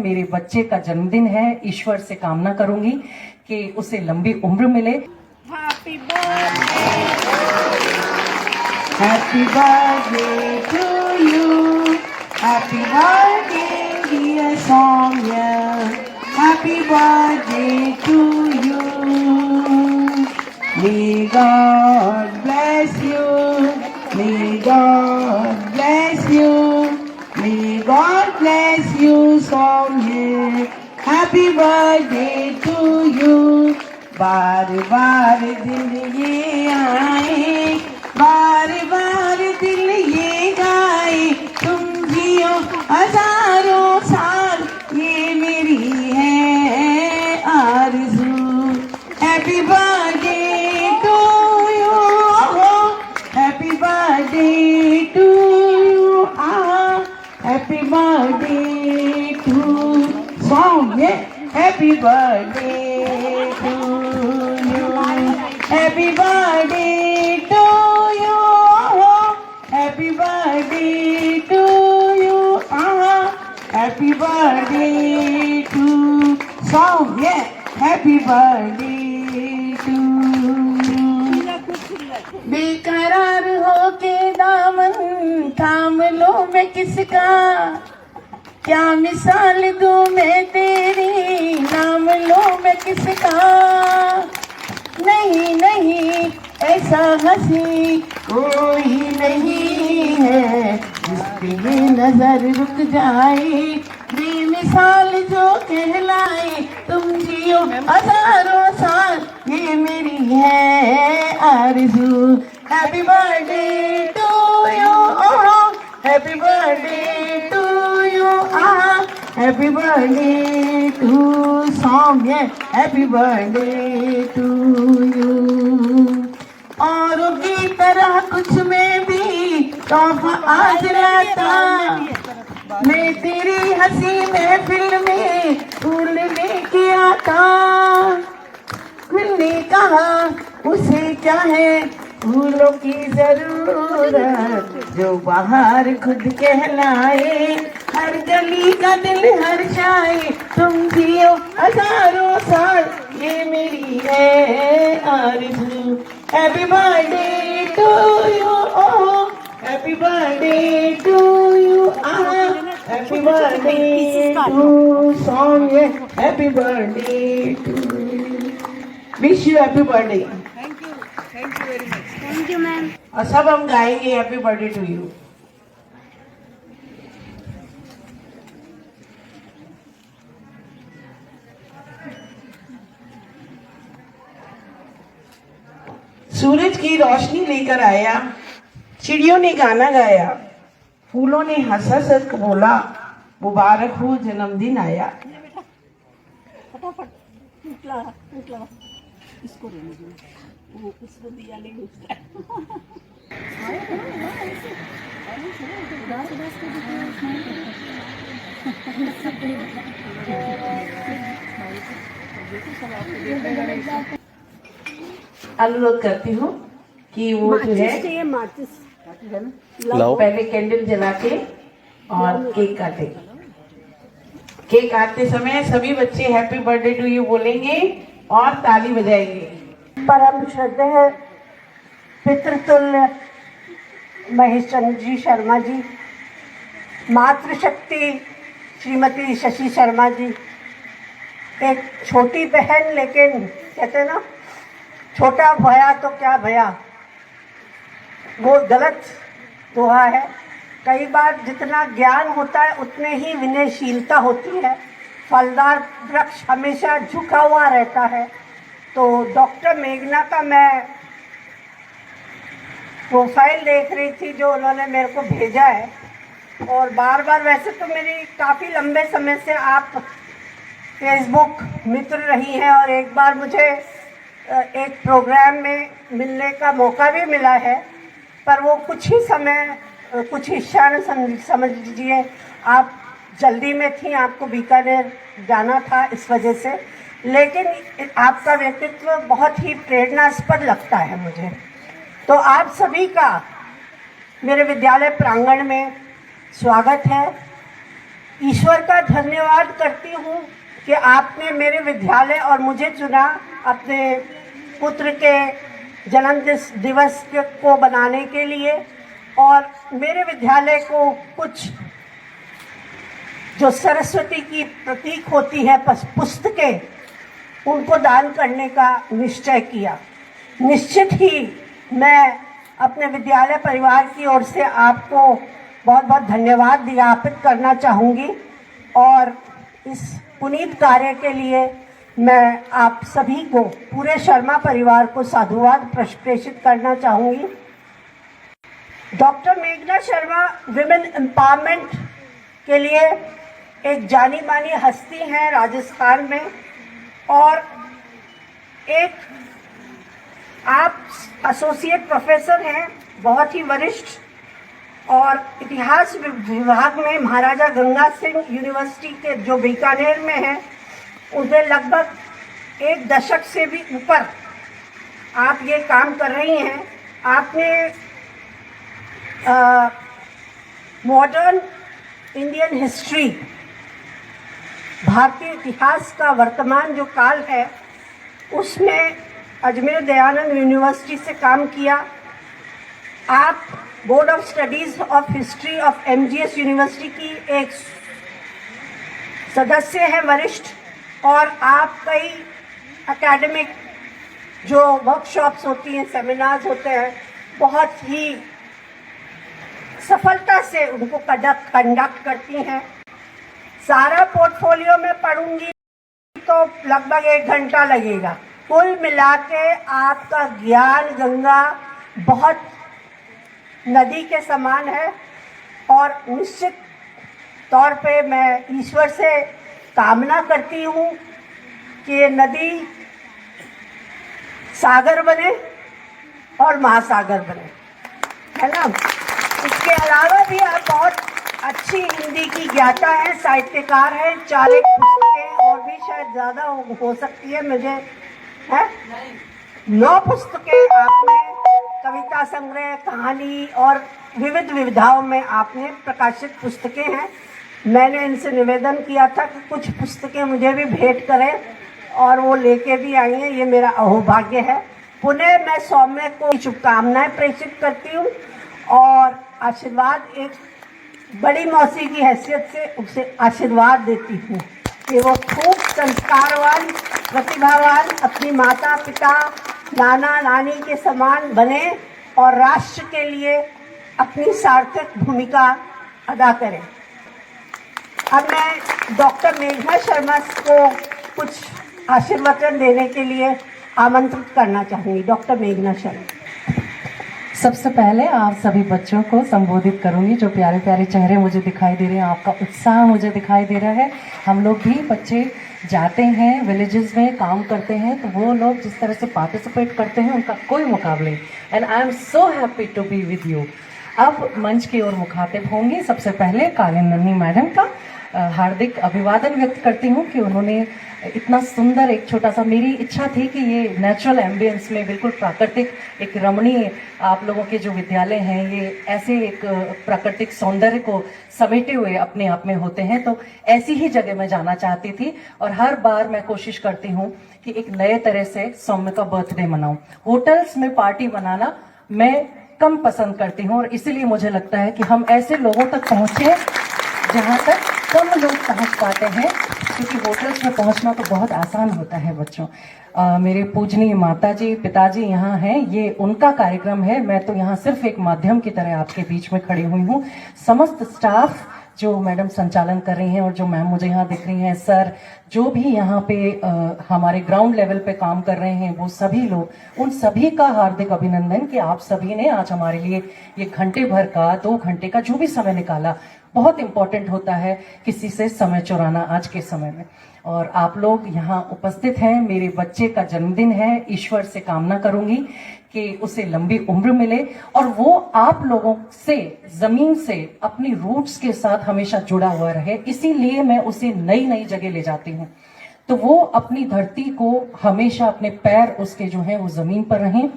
मेरे बच्चे का जन्मदिन है। ईश्वर से कामना करूंगी कि उसे लंबी उम्र मिले। Happy birthday, happy birthday to you, happy birthday dear Saumya, happy birthday to you. May God bless you, may God bless you, may God bless you, Soumya. Happy birthday to you. बार बार दिन ये आए, बार बार दिल ये गाए, तुम जियो हजारों साल, ये मेरी है आरज़ू। Happy birthday to you, happy birthday to you, happy birthday to Saumya, happy birthday to you, happy birthday to you, happy birthday to you, happy birthday to Saumya, happy birthday to you. बेकरार हो के दामन थाम लो मैं किसका, क्या मिसाल दूं मैं तेरी, नाम लो मैं किसका। नहीं नहीं ऐसा हंसी कोई नहीं है, जिसकी ये नजर रुक जाए, बेमिसाल जो कहलाए, तुम जियो हजारों साल, ये मेरी है आरज़ू। Happy birthday to you, happy birthday to you, happy birthday to Saumya, happy birthday to you. औरों की तरह कुछ में भी तोहफा आज लाता, मैं तेरी हंसी महफिल में फूल लेके आता। मैंने कहा उसे क्या है फूलों की जरूरत, जो बाहर खुद कहलाए, हर गली का दिल हर्षाए, तुम जियो हजारों साल, ये मेरी है आरज़ू। Happy birthday to you, happy birthday to you, happy birthday to Saumya, happy birthday to you. Wish you happy birthday. Thank you very much. Thank you ma'am. और सब हम गाएंगे हैप्पी बर्थडे टू यू। सूरज की रोशनी लेकर आया, चिड़ियों ने गाना गाया, फूलों ने हंस हंस बोला, मुबारक हो जन्मदिन आया। फटाफट इसको रहने दो, वो उसको दिया नहीं घुसता। अनुरोध करती हूँ कि वो जो है पहले कैंडल जला के और केक काटे। केक काटते समय सभी बच्चे हैप्पी बर्थडे टू यू बोलेंगे और ताली बजाएंगे। परम श्रद्धेय पितृतुल्य महेश चंद्र जी शर्मा जी, मातृशक्ति श्रीमती शशि शर्मा जी, एक छोटी बहन, लेकिन कहते हैं ना छोटा भया तो क्या भया, वो गलत दोहा है। कई बार जितना ज्ञान होता है उतने ही विनयशीलता होती है। फलदार वृक्ष हमेशा झुका हुआ रहता है। तो डॉक्टर मेघना का मैं प्रोफाइल देख रही थी जो उन्होंने मेरे को भेजा है, और बार बार, वैसे तो मेरी काफ़ी लंबे समय से आप फेसबुक मित्र रही हैं, और एक बार मुझे एक प्रोग्राम में मिलने का मौका भी मिला है, पर वो कुछ ही समय, कुछ हिस्सा न समझ लीजिए, आप जल्दी में थी, आपको बीकानेर जाना था इस वजह से। लेकिन आपका व्यक्तित्व बहुत ही प्रेरणास्पद लगता है मुझे। तो आप सभी का मेरे विद्यालय प्रांगण में स्वागत है। ईश्वर का धन्यवाद करती हूँ कि आपने मेरे विद्यालय और मुझे चुना अपने पुत्र के जन्म दिवस को बनाने के लिए, और मेरे विद्यालय को कुछ जो सरस्वती की प्रतीक होती है पुस्तकें, उनको दान करने का निश्चय किया। निश्चित ही मैं अपने विद्यालय परिवार की ओर से आपको बहुत बहुत धन्यवाद ज्ञापित करना चाहूँगी, और इस पुनीत कार्य के लिए मैं आप सभी को, पूरे शर्मा परिवार को साधुवाद प्रेषित करना चाहूँगी। डॉक्टर मेघना शर्मा विमेन एम्पावरमेंट के लिए एक जानी मानी हस्ती हैं राजस्थान में, और एक आप एसोसिएट प्रोफेसर हैं, बहुत ही वरिष्ठ, और इतिहास विभाग में महाराजा गंगा सिंह यूनिवर्सिटी के जो बीकानेर में है, उनसे लगभग एक दशक से भी ऊपर आप ये काम कर रही हैं। आपने मॉडर्न इंडियन हिस्ट्री, भारतीय इतिहास का वर्तमान जो काल है, उसमें अजमेर दयानंद यूनिवर्सिटी से काम किया। आप board of studies of history of MGS university की एक सदस्य हैं वरिष्ठ, और आप कई एकेडमिक जो वर्कशॉप्स होती हैं, सेमिनार्स होते हैं, बहुत ही सफलता से उनको कंडक्ट करती हैं। सारा पोर्टफोलियो में पढ़ूंगी तो लगभग 1 घंटा लगेगा। कुल मिला के आपका ज्ञान गंगा बहुत नदी के समान है, और निश्चित तौर पे मैं ईश्वर से कामना करती हूँ कि ये नदी सागर बने और महासागर बने, है ना। इसके अलावा भी आप बहुत अच्छी हिंदी की ज्ञाता हैं, साहित्यकार हैं, 4 पुस्तकें और भी शायद ज़्यादा हो सकती है, मुझे है 9 पुस्तकें आपने, कविता संग्रह, कहानी और विविध विविधाओं में आपने प्रकाशित पुस्तकें हैं। मैंने इनसे निवेदन किया था कि कुछ पुस्तकें मुझे भी भेंट करें, और वो लेके भी आई हैं। ये मेरा अहोभाग्य है। पुनः मैं सौम्य को शुभकामनाएं प्रेषित करती हूँ, और आशीर्वाद, एक बड़ी मौसी की हैसियत से उसे आशीर्वाद देती हूँ कि वो खूब संस्कारवान, प्रतिभावान, अपनी माता पिता नाना नानी के समान बने और राष्ट्र के लिए अपनी सार्थक भूमिका अदा करें। अब मैं डॉक्टर मेघना शर्मा को कुछ आशीर्वचन देने के लिए आमंत्रित करना चाहूँगी। डॉक्टर मेघना शर्मा। सबसे पहले आप सभी बच्चों को संबोधित करूंगी। जो प्यारे प्यारे चेहरे मुझे दिखाई दे रहे हैं, आपका उत्साह मुझे दिखाई दे रहा है। हम लोग भी बच्चे जाते हैं विलेजेस में, काम करते हैं, तो वो लोग जिस तरह से पार्टिसिपेट करते हैं उनका कोई मुकाबले। And I am so happy to be with you. अब मंच की ओर मुखातिब होंगी। सबसे पहले कालिंदी मैडम का हार्दिक अभिवादन व्यक्त करती हूँ कि उन्होंने इतना सुंदर एक छोटा सा, मेरी इच्छा थी कि ये नेचुरल एम्बियंस में बिल्कुल प्राकृतिक, एक रमणीय, आप लोगों के जो विद्यालय हैं ये ऐसे एक प्राकृतिक सौंदर्य को समेटे हुए अपने आप में होते हैं, तो ऐसी ही जगह मैं जाना चाहती थी। और हर बार मैं कोशिश करती हूँ कि एक नए तरह से सौम्य का बर्थडे मनाऊं। होटल्स में पार्टी मनाना मैं कम पसंद करती हूँ, और इसीलिए मुझे लगता है कि हम ऐसे लोगों तक पहुँचे जहाँ तक कम लोग पहुँच पाते हैं, क्योंकि होटल्स में पहुँचना तो बहुत आसान होता है बच्चों। मेरे पूजनीय माताजी पिताजी यहाँ हैं, ये उनका कार्यक्रम है, मैं तो यहाँ सिर्फ एक माध्यम की तरह आपके बीच में खड़ी हुई हूँ। समस्त स्टाफ जो मैडम संचालन कर रही हैं और जो मैम मुझे यहाँ दिख रही हैं, सर जो भी यहाँ पे हमारे ग्राउंड लेवल पे काम कर रहे हैं, वो सभी लोग, उन सभी का हार्दिक अभिनंदन कि आप सभी ने आज हमारे लिए ये घंटे भर का, 2 घंटे का जो भी समय निकाला। बहुत इम्पोर्टेंट होता है किसी से समय चुराना आज के समय में, और आप लोग यहाँ उपस्थित हैं। मेरे बच्चे का जन्मदिन है, ईश्वर से कामना करूंगी कि उसे लंबी उम्र मिले और वो आप लोगों से, जमीन से, अपनी रूट्स के साथ हमेशा जुड़ा हुआ रहे। इसीलिए मैं उसे नई नई जगह ले जाती हूँ, तो वो अपनी धरती को हमेशा, अपने पैर उसके जो हैं वो जमीन पर रहें।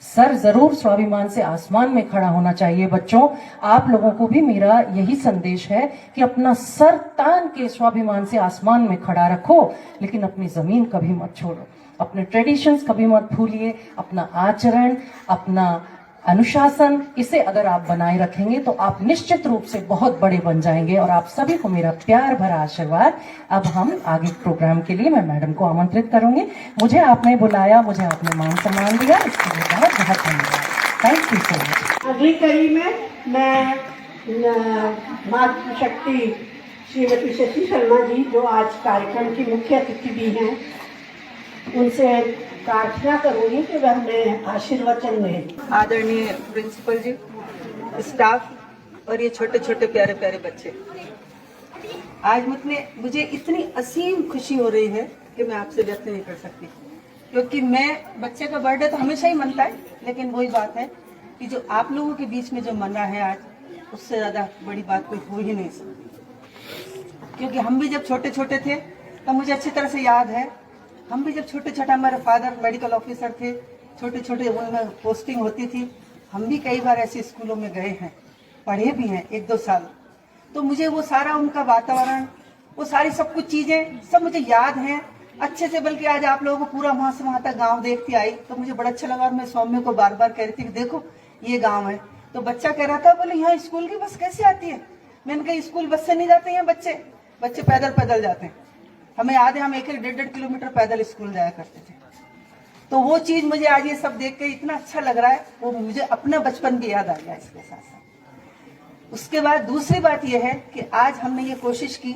सर जरूर स्वाभिमान से आसमान में खड़ा होना चाहिए। बच्चों, आप लोगों को भी मेरा यही संदेश है कि अपना सर तान के स्वाभिमान से आसमान में खड़ा रखो, लेकिन अपनी जमीन कभी मत छोड़ो, अपने ट्रेडिशंस कभी मत भूलिए, अपना आचरण, अपना अनुशासन, इसे अगर आप बनाए रखेंगे तो आप निश्चित रूप से बहुत बड़े बन जाएंगे। और आप सभी को मेरा प्यार भरा आशीर्वाद। अब हम आगे प्रोग्राम के लिए मैं मैडम को आमंत्रित करूंगी। मुझे आपने बुलाया, मुझे आपने मान सम्मान दिया, इसके लिए बहुत बहुत धन्यवाद। Thank you so much. अगली कड़ी में मैं मातृशक्ति श्रीमती शशि शर्मा जी, जो आज कार्यक्रम की मुख्य अतिथि भी हैं, उनसे प्रार्थना करूंगी कि वह हमें आशीर्वचन दें। आदरणीय प्रिंसिपल जी, स्टाफ और ये छोटे छोटे प्यारे प्यारे बच्चे, आज मुझे इतनी असीम खुशी हो रही है कि मैं आपसे व्यक्त नहीं कर सकती, क्योंकि मैं बच्चे का बर्थडे तो हमेशा ही मनता है, लेकिन वही बात है कि जो आप लोगों के बीच में जो मन रहा है आज, उससे ज्यादा बड़ी बात कोई हो ही नहीं सकती। क्योंकि हम भी जब छोटे छोटे थे तो मुझे अच्छी तरह से याद है, हम भी जब छोटे छोटे, हमारे फादर मेडिकल ऑफिसर थे, छोटे छोटे उनमें पोस्टिंग होती थी, हम भी कई बार ऐसे स्कूलों में गए हैं, पढ़े भी हैं 1-2 साल। तो मुझे वो सारा उनका वातावरण, वो सारी सब कुछ चीजें सब मुझे याद हैं अच्छे से। बल्कि आज आप लोगों को पूरा वहां से वहां तक गांव देखती आई तो मुझे बड़ा अच्छा लगा। और मैं सौम्य को बार बार कह रही थी कि देखो ये गांव है, तो बच्चा कह रहा था बोले यहाँ स्कूल की बस कैसे आती है। मैंने कहा स्कूल बस से नहीं जाते हैं बच्चे पैदल पैदल जाते हैं। हमें याद है हम 1-1.5 किलोमीटर पैदल स्कूल जाया करते थे। तो वो चीज मुझे आज ये सब देख के इतना अच्छा लग रहा है, वो मुझे अपना बचपन भी याद आ गया इसके साथ साथ। उसके बाद दूसरी बात यह है कि आज हमने ये कोशिश की,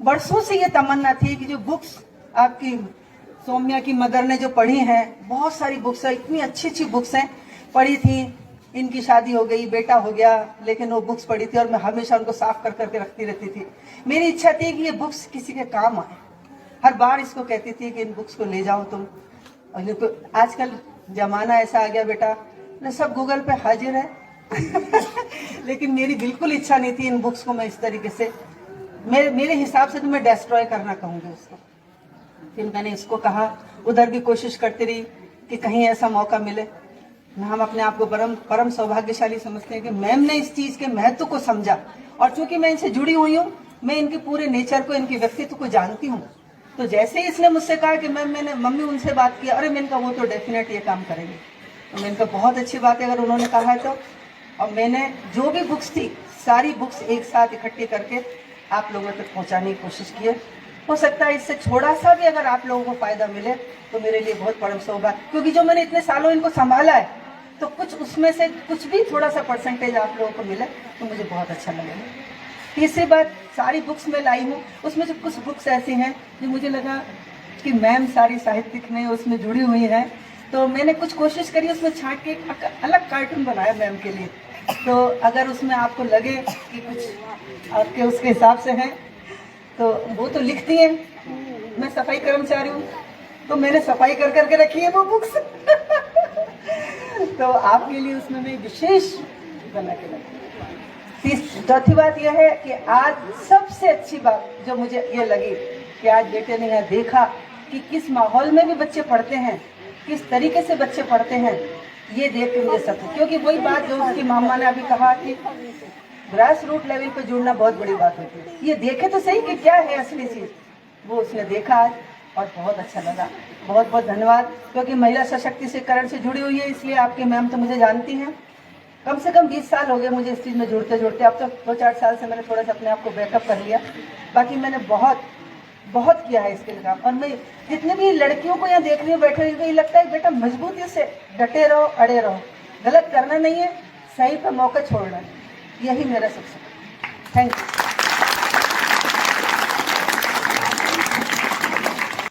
बरसों से ये तमन्ना थी कि जो बुक्स आपकी सौम्या की मदर ने जो पढ़ी हैं, बहुत सारी बुक्स है, इतनी अच्छी अच्छी बुक्स हैं, पढ़ी थी। इनकी शादी हो गई, बेटा हो गया, लेकिन वो बुक्स पढ़ी थी और मैं हमेशा उनको साफ कर करके रखती रहती थी। मेरी इच्छा थी कि ये बुक्स किसी के काम आए। हर बार इसको कहती थी कि इन बुक्स को ले जाओ तुम। और तो आजकल जमाना ऐसा आ गया बेटा, सब गूगल पे हाजिर है लेकिन मेरी बिल्कुल इच्छा नहीं थी इन बुक्स को मैं इस तरीके से, मेरे हिसाब से तो मैं डिस्ट्रॉय करना कहूँगी उसको। फिर मैंने इसको कहा, उधर भी कोशिश करती रही कि कहीं ऐसा मौका मिले। हम अपने आप को परम सौभाग्यशाली समझते हैं कि मैम ने इस चीज के महत्व को समझा। और चूंकि मैं इनसे जुड़ी हुई हूँ, मैं इनके पूरे नेचर को, इनके व्यक्तित्व को जानती हूँ। तो जैसे ही इसने मुझसे कहा कि मैम मैंने मम्मी उनसे बात की, अरे मैंने कहा वो तो डेफिनेट ये काम करेंगे। तो मैंने कहा बहुत अच्छी बात है अगर उन्होंने कहा है तो। और मैंने जो भी बुक्स थी सारी बुक्स एक साथ इकट्ठी करके आप लोगों तक पहुँचाने की कोशिश की है। हो सकता है इससे थोड़ा सा भी अगर आप लोगों को फायदा मिले तो मेरे लिए बहुत परम सौभाग्य, क्योंकि जो मैंने इतने सालों इनको संभाला है तो कुछ उसमें से कुछ भी थोड़ा सा परसेंटेज आप लोगों को मिले तो मुझे बहुत अच्छा लगेगा। तीसरी बात, सारी बुक्स में लाई हूँ, उसमें से कुछ बुक्स ऐसी हैं जो मुझे लगा कि मैम सारी साहित्यिक ने उसमें जुड़ी हुई है, तो मैंने कुछ कोशिश करी उसमें छांट के एक अलग कार्टून बनाया मैम के लिए। तो अगर उसमें आपको लगे कि कुछ आपके उसके हिसाब से हैं तो वो तो लिखती हैं, मैं सफाई कर्मचारी हूँ तो मैंने सफाई कर करके रखी है वो बुक्स तो आपके लिए उसमें मैं विशेष बना के रखी। चौथी बात यह है कि आज सबसे अच्छी बात जो मुझे ये लगी कि आज बेटे ने यहाँ देखा कि किस माहौल में भी बच्चे पढ़ते हैं, किस तरीके से बच्चे पढ़ते हैं, ये देख के मुझे सब, क्योंकि वही बात जो उसकी मामा ने अभी कहा कि ग्रास रूट लेवल पे जुड़ना बहुत बड़ी बात होती है। ये देखे तो सही कि क्या है असली चीज, वो उसने देखा आज और बहुत अच्छा लगा। बहुत बहुत धन्यवाद, क्योंकि महिला सशक्तिकरण से जुड़ी हुई है इसलिए आपकी मैम तो मुझे जानती हैं। कम से कम 20 साल हो गए मुझे इस चीज़ में जुड़ते जुड़ते। अब तो 2-4 साल से मैंने थोड़ा सा अपने आप को बैकअप कर लिया, बाकी मैंने बहुत बहुत किया है इसके लिए काम। और मैं जितने भी लड़कियों को यहाँ देख रही हूँ बैठे हुए, ये लगता है बेटा मजबूती से डटे रहो, अड़े रहो, गलत करना नहीं है, सही पर मौका छोड़ना है, यही मेरा सबसे। Thank you.